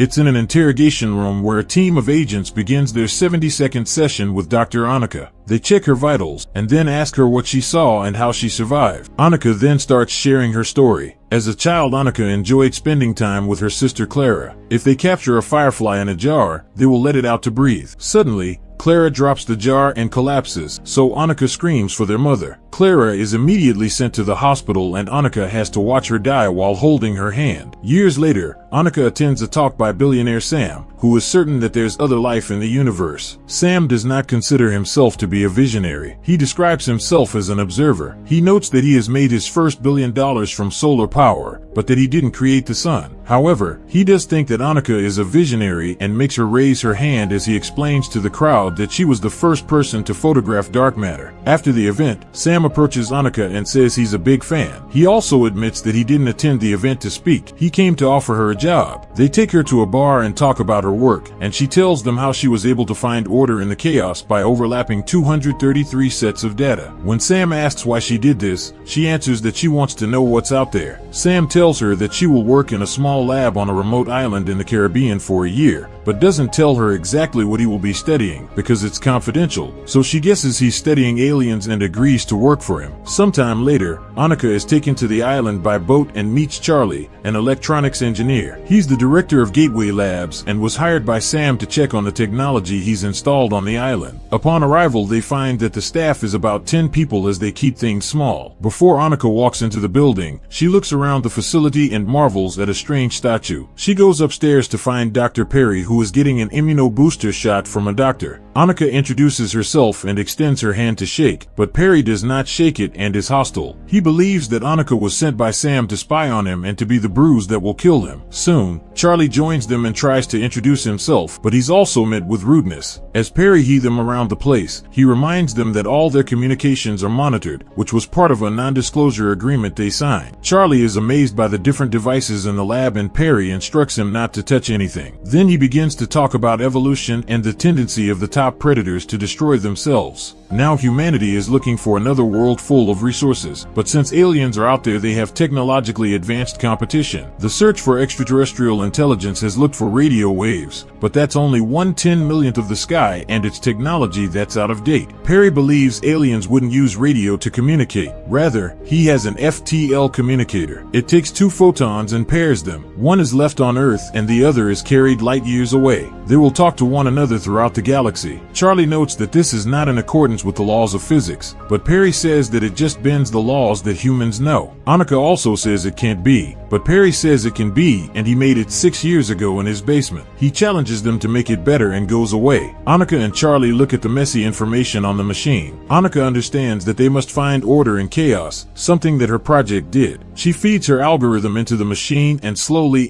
It's in an interrogation room where a team of agents begins their 70-second session with Dr. Annika. They check her vitals, and then ask her what she saw and how she survived. Annika then starts sharing her story. As a child, Annika enjoyed spending time with her sister Clara. If they capture a firefly in a jar, they will let it out to breathe. Suddenly, Clara drops the jar and collapses, so Annika screams for their mother. Clara is immediately sent to the hospital and Annika has to watch her die while holding her hand. Years later, Annika attends a talk by billionaire Sam, who is certain that there's other life in the universe. Sam does not consider himself to be a visionary. He describes himself as an observer. He notes that he has made his first $1 billion from solar power, but that he didn't create the sun. However, he does think that Annika is a visionary and makes her raise her hand as he explains to the crowd that she was the first person to photograph dark matter. After the event, Sam approaches Annika and says he's a big fan. He also admits that he didn't attend the event to speak. He came to offer her a job. They take her to a bar and talk about her work, and she tells them how she was able to find order in the chaos by overlapping 233 sets of data. When Sam asks why she did this, she answers that she wants to know what's out there. Sam tells her that she will work in a small lab on a remote island in the Caribbean for a year, but doesn't tell her exactly what he will be studying because it's confidential, so she guesses he's studying aliens and agrees to work for him. Sometime later, Annika is taken to the island by boat and meets Charlie, an electronics engineer. He's the director of Gateway Labs and was hired by Sam to check on the technology he's installed on the island. Upon arrival, they find that the staff is about 10 people as they keep things small. Before Annika walks into the building, she looks around the facility and marvels at a strange statue. She goes upstairs to find Dr. Perry, who is getting an immunobooster shot from a doctor. Annika introduces herself and extends her hand to shake, but Perry does not shake it and is hostile. He believes that Annika was sent by Sam to spy on him and to be the bruise that will kill him. Soon, Charlie joins them and tries to introduce himself, but he's also met with rudeness. As Perry heads them around the place, he reminds them that all their communications are monitored, which was part of a non-disclosure agreement they signed. Charlie is amazed by the different devices in the lab and Perry instructs him not to touch anything. Then he begins to talk about evolution and the tendency of the top predators to destroy themselves. Now humanity is looking for another world full of resources, but since aliens are out there, they have technologically advanced competition. The search for extraterrestrial intelligence has looked for radio waves, but that's only 1/10,000,000th of the sky and it's technology that's out of date. Perry believes aliens wouldn't use radio to communicate. Rather, he has an FTL communicator. It takes 2 photons and pairs them. One is left on Earth and the other is carried light years away. They will talk to one another throughout the galaxy. Charlie notes that this is not in accordance with the laws of physics, but Perry says that it just bends the laws that humans know. Annika also says it can't be, but Perry says it can be and he made it 6 years ago in his basement. He challenges them to make it better and goes away. Annika and Charlie look at the messy information on the machine. Annika understands that they must find order in chaos, something that her project did. She feeds her algorithm into the machine and slowly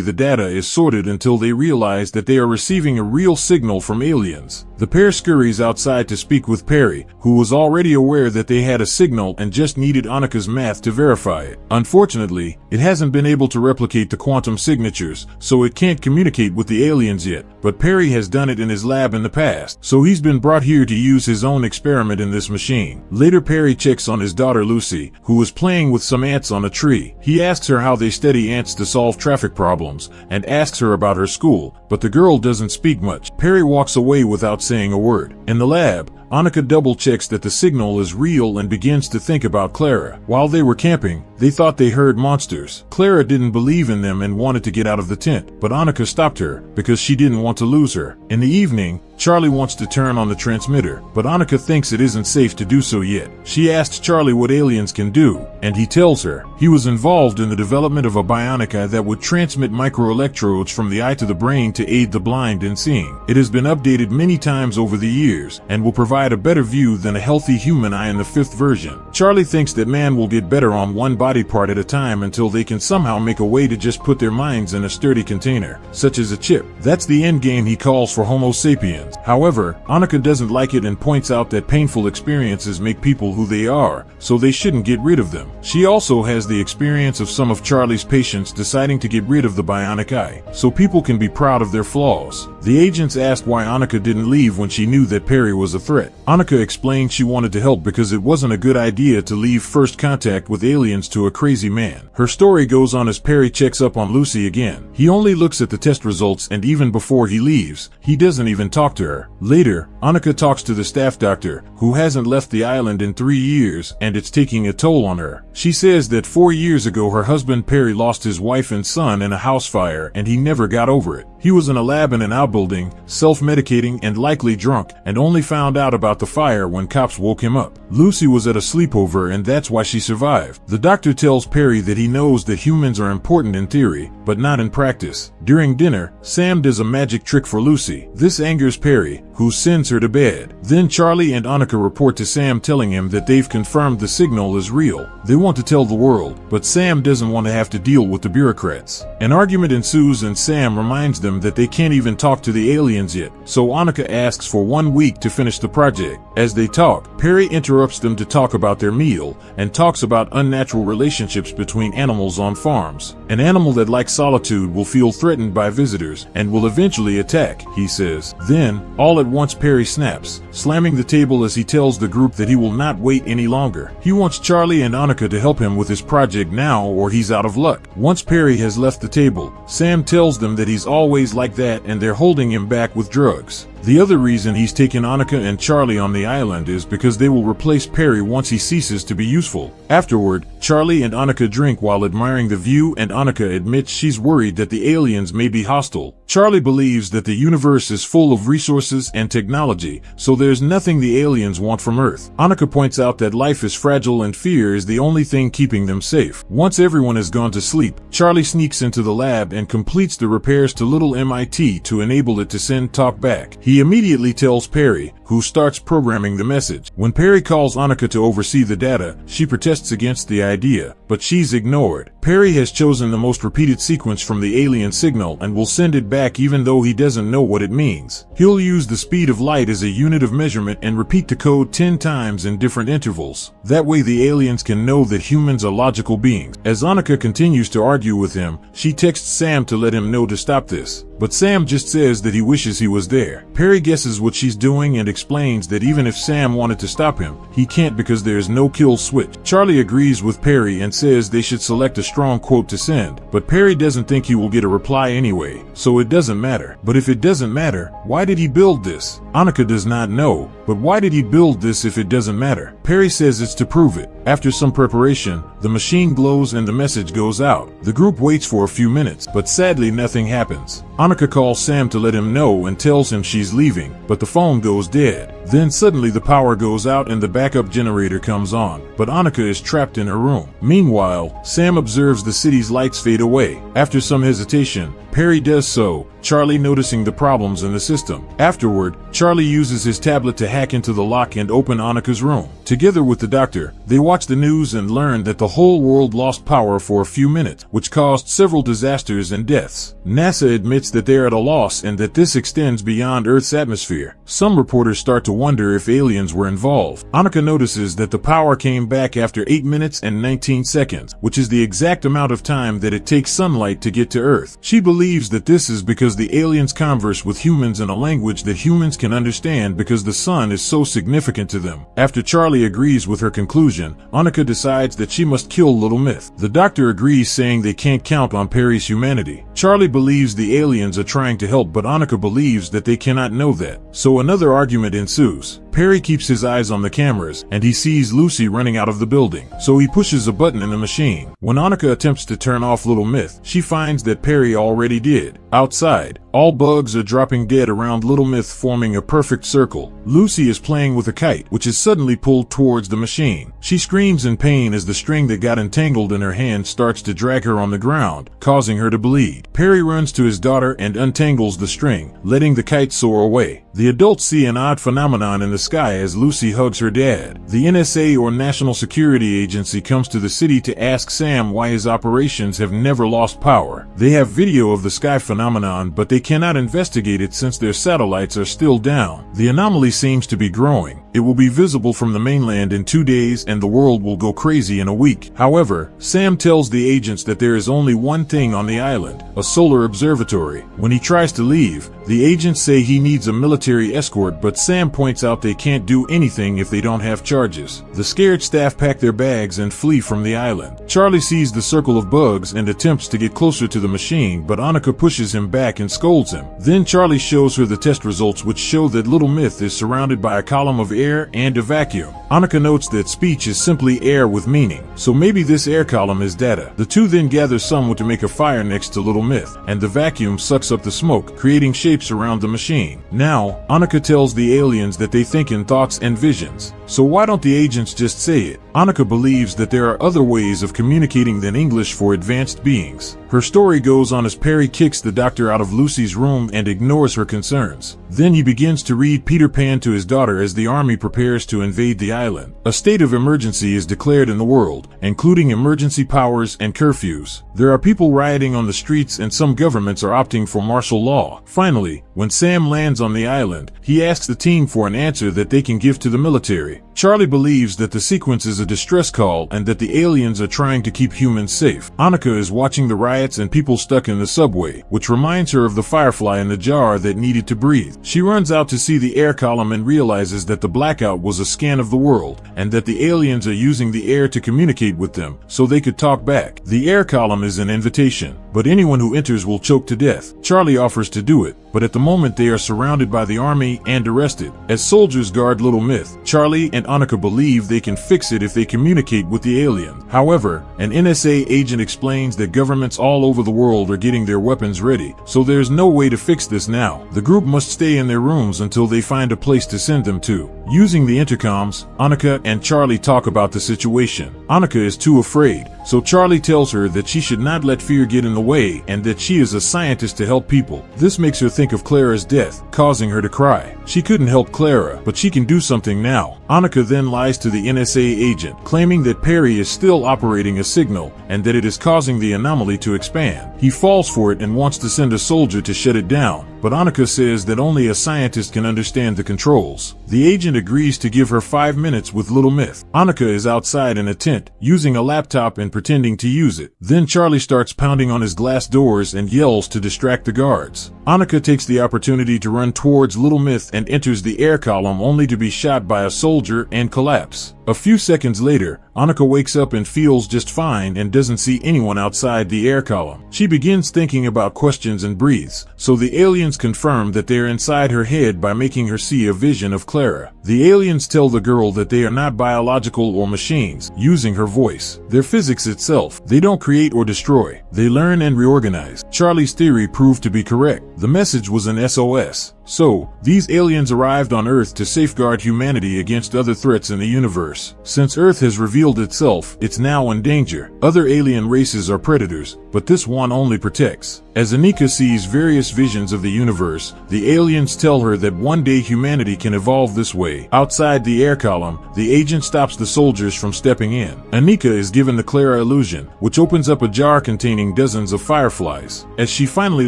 the data is sorted until they realize that they are receiving a real signal from aliens. The pair scurries outside to speak with Perry, who was already aware that they had a signal and just needed Annika's math to verify it. Unfortunately, it hasn't been able to replicate the quantum signatures, so it can't communicate with the aliens yet, but Perry has done it in his lab in the past, so he's been brought here to use his own experiment in this machine. Later, Perry checks on his daughter Lucy, who is playing with some ants on a tree. He asks her how they study ants to solve traffic problems, and asks her about her school, but the girl doesn't speak much. Perry walks away without saying a word. In the lab, Annika double-checks that the signal is real and begins to think about Clara. While they were camping, they thought they heard monsters. Clara didn't believe in them and wanted to get out of the tent, but Annika stopped her because she didn't want to lose her. In the evening, Charlie wants to turn on the transmitter, but Annika thinks it isn't safe to do so yet. She asks Charlie what aliens can do, and he tells her he was involved in the development of a bionic eye that would transmit microelectrodes from the eye to the brain to aid the blind in seeing. It has been updated many times over the years and will provide a better view than a healthy human eye in the 5th version. Charlie thinks that man will get better on one body part at a time until they can somehow make a way to just put their minds in a sturdy container, such as a chip. That's the end game he calls for Homo sapiens. However, Annika doesn't like it and points out that painful experiences make people who they are, so they shouldn't get rid of them. She also has the experience of some of Charlie's patients deciding to get rid of the bionic eye, so people can be proud of their flaws. The agents asked why Annika didn't leave when she knew that Perry was a threat. Annika explained she wanted to help because it wasn't a good idea to leave first contact with aliens to a crazy man. Her story goes on as Perry checks up on Lucy again. He only looks at the test results, and even before he leaves, he doesn't even talk to her. Later, Annika talks to the staff doctor, who hasn't left the island in 3 years, and it's taking a toll on her. She says that 4 years ago her husband Perry lost his wife and son in a house fire, and he never got over it. He was in a lab in an outbuilding, self-medicating and likely drunk, and only found out about the fire when cops woke him up. Lucy was at a sleepover, and that's why she survived. The doctor tells Perry that he knows that humans are important in theory, but not in practice. During dinner, Sam does a magic trick for Lucy. This angers Perry, who sends her to bed. Then Charlie and Annika report to Sam, telling him that they've confirmed the signal is real. They want to tell the world, but Sam doesn't want to have to deal with the bureaucrats. An argument ensues, and Sam reminds them that they can't even talk to the aliens yet, so Annika asks for 1 week to finish the project. As they talk, Perry interrupts them to talk about their meal, and talks about unnatural relationships between animals on farms. An animal that likes solitude will feel threatened by visitors, and will eventually attack, he says. Then, all at once Perry snaps, slamming the table as he tells the group that he will not wait any longer. He wants Charlie and Annika to help him with his project now, or he's out of luck. Once Perry has left the table, Sam tells them that he's always like that and they're holding him back with drugs. The other reason he's taken Annika and Charlie on the island is because they will replace Perry once he ceases to be useful. Afterward, Charlie and Annika drink while admiring the view, and Annika admits she's worried that the aliens may be hostile. Charlie believes that the universe is full of resources and technology, so there's nothing the aliens want from Earth. Annika points out that life is fragile and fear is the only thing keeping them safe. Once everyone has gone to sleep, Charlie sneaks into the lab and completes the repairs to Little MIT to enable it to send talk back. He immediately tells Perry, who starts programming the message. When Perry calls Annika to oversee the data, she protests against the idea, but she's ignored. Perry has chosen the most repeated sequence from the alien signal and will send it back even though he doesn't know what it means. He'll use the speed of light as a unit of measurement and repeat the code 10 times in different intervals. That way the aliens can know that humans are logical beings. As Annika continues to argue with him, she texts Sam to let him know to stop this. But Sam just says that he wishes he was there. Perry guesses what she's doing and explains that even if Sam wanted to stop him, he can't because there's no kill switch. Charlie agrees with Perry and says they should select a strong quote to send, but Perry doesn't think he will get a reply anyway, so it doesn't matter. But if it doesn't matter, why did he build this? Annika does not know, but why did he build this if it doesn't matter? Perry says it's to prove it. After some preparation, the machine glows and the message goes out. The group waits for a few minutes, but sadly nothing happens. Annika calls Sam to let him know and tells him she's leaving, but the phone goes dead. Then suddenly the power goes out and the backup generator comes on, but Annika is trapped in her room. Meanwhile, Sam observes the city's lights fade away. After some hesitation, Perry does so, Charlie noticing the problems in the system. Afterward, Charlie uses his tablet to hack into the lock and open Annika's room. Together with the doctor, they watch the news and learn that the whole world lost power for a few minutes, which caused several disasters and deaths. NASA admits that they're at a loss and that this extends beyond Earth's atmosphere. Some reporters start to wonder if aliens were involved. Annika notices that the power came back after 8 minutes and 19 seconds, which is the exact amount of time that it takes sunlight to get to Earth. She believes that this is because the aliens converse with humans in a language that humans can understand because the sun is so significant to them. After Charlie agrees with her conclusion, Annika decides that she must kill Little Myth. The doctor agrees, saying they can't count on Perry's humanity. Charlie believes the aliens are trying to help, but Annika believes that they cannot know that. So another argument ensues. Perry keeps his eyes on the cameras, and he sees Lucy running out of the building, so he pushes a button in the machine. When Annika attempts to turn off Little Myth, she finds that Perry already did. Outside, all bugs are dropping dead around Little Myth, forming a perfect circle. Lucy is playing with a kite, which is suddenly pulled towards the machine. She screams in pain as the string that got entangled in her hand starts to drag her on the ground, causing her to bleed. Perry runs to his daughter and untangles the string, letting the kite soar away. The adults see an odd phenomenon in the sky as Lucy hugs her dad. The NSA, or National Security Agency, comes to the city to ask Sam why his operations have never lost power. They have video of the sky phenomenon phenomenon, but they cannot investigate it since their satellites are still down. The anomaly seems to be growing. It will be visible from the mainland in 2 days and the world will go crazy in a week. However, Sam tells the agents that there is only one thing on the island, a solar observatory. When he tries to leave, the agents say he needs a military escort, but Sam points out they can't do anything if they don't have charges. The scared staff pack their bags and flee from the island. Charlie sees the circle of bugs and attempts to get closer to the machine, but Annika pushes him back and scolds him. Then Charlie shows her the test results, which show that Little Myth is surrounded by a column of air and a vacuum. Annika notes that speech is simply air with meaning, so maybe this air column is data. The two then gather someone to make a fire next to Little Myth, and the vacuum sucks up the smoke, creating shapes around the machine. Now, Annika tells the aliens that they think in thoughts and visions. So why don't the agents just say it? Annika believes that there are other ways of communicating than English for advanced beings. Her story goes on as Perry kicks the doctor out of Lucy's room and ignores her concerns. Then he begins to read Peter Pan to his daughter as the army prepares to invade the island. A state of emergency is declared in the world, including emergency powers and curfews. There are people rioting on the streets and some governments are opting for martial law. Finally, when Sam lands on the island, he asks the team for an answer that they can give to the military. Charlie believes that the sequence is a distress call and that the aliens are trying to keep humans safe. Annika is watching the riots and people stuck in the subway, which reminds her of the firefly in the jar that needed to breathe. She runs out to see the air column and realizes that the blackout was a scan of the world, and that the aliens are using the air to communicate with them, so they could talk back. The air column is an invitation, but anyone who enters will choke to death. Charlie offers to do it, but at the moment they are surrounded by the army and arrested. As soldiers guard Little Myth, Charlie and Annika believe they can fix it if they communicate with the alien. However, an NSA agent explains that governments all over the world are getting their weapons ready, so there's no way to fix this now. The group must stay in their rooms until they find a place to send them to. Using the intercoms, Annika and Charlie talk about the situation. Annika is too afraid, so Charlie tells her that she should not let fear get in the way and that she is a scientist to help people. This makes her think of Clara's death, causing her to cry. She couldn't help Clara, but she can do something now. Annika then lies to the NSA agent, claiming that Perry is still operating a signal and that it is causing the anomaly to expand. He falls for it and wants to send a soldier to shut it down, but Annika says that only a scientist can understand the controls. The agent agrees to give her 5 minutes with Little Myth. Annika is outside in a tent, using a laptop and pretending to use it. Then Charlie starts pounding on his glass doors and yells to distract the guards. Annika takes the opportunity to run towards Little Myth and enters the air column, only to be shot by a soldier and collapse. A few seconds later, Annika wakes up and feels just fine and doesn't see anyone outside the air column. She begins thinking about questions and breathes, so the aliens confirm that they're inside her head by making her see a vision of Clara. The aliens tell the girl that they are not biological or machines, using her voice. Their physics itself. They don't create or destroy. They learn and reorganize. Charlie's theory proved to be correct. The message was an SOS. So, these aliens arrived on Earth to safeguard humanity against other threats in the universe. Since Earth has revealed itself, it's now in danger. Other alien races are predators, but this one only protects. As Annika sees various visions of the universe, the aliens tell her that one day humanity can evolve this way. Outside the air column, the agent stops the soldiers from stepping in. Annika is given the Clara illusion, which opens up a jar containing dozens of fireflies. As she finally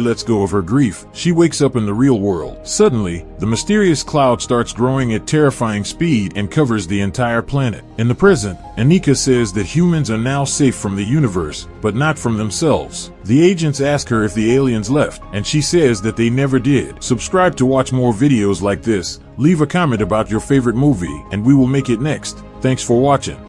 lets go of her grief, she wakes up in the real world. Suddenly, the mysterious cloud starts growing at terrifying speed and covers the entire planet. In the present, Annika says that humans are now safe from the universe, but not from themselves. The agents ask her if the aliens left, and she says that they never did. Subscribe to watch more videos like this, leave a comment about your favorite movie, and we will make it next. Thanks for watching.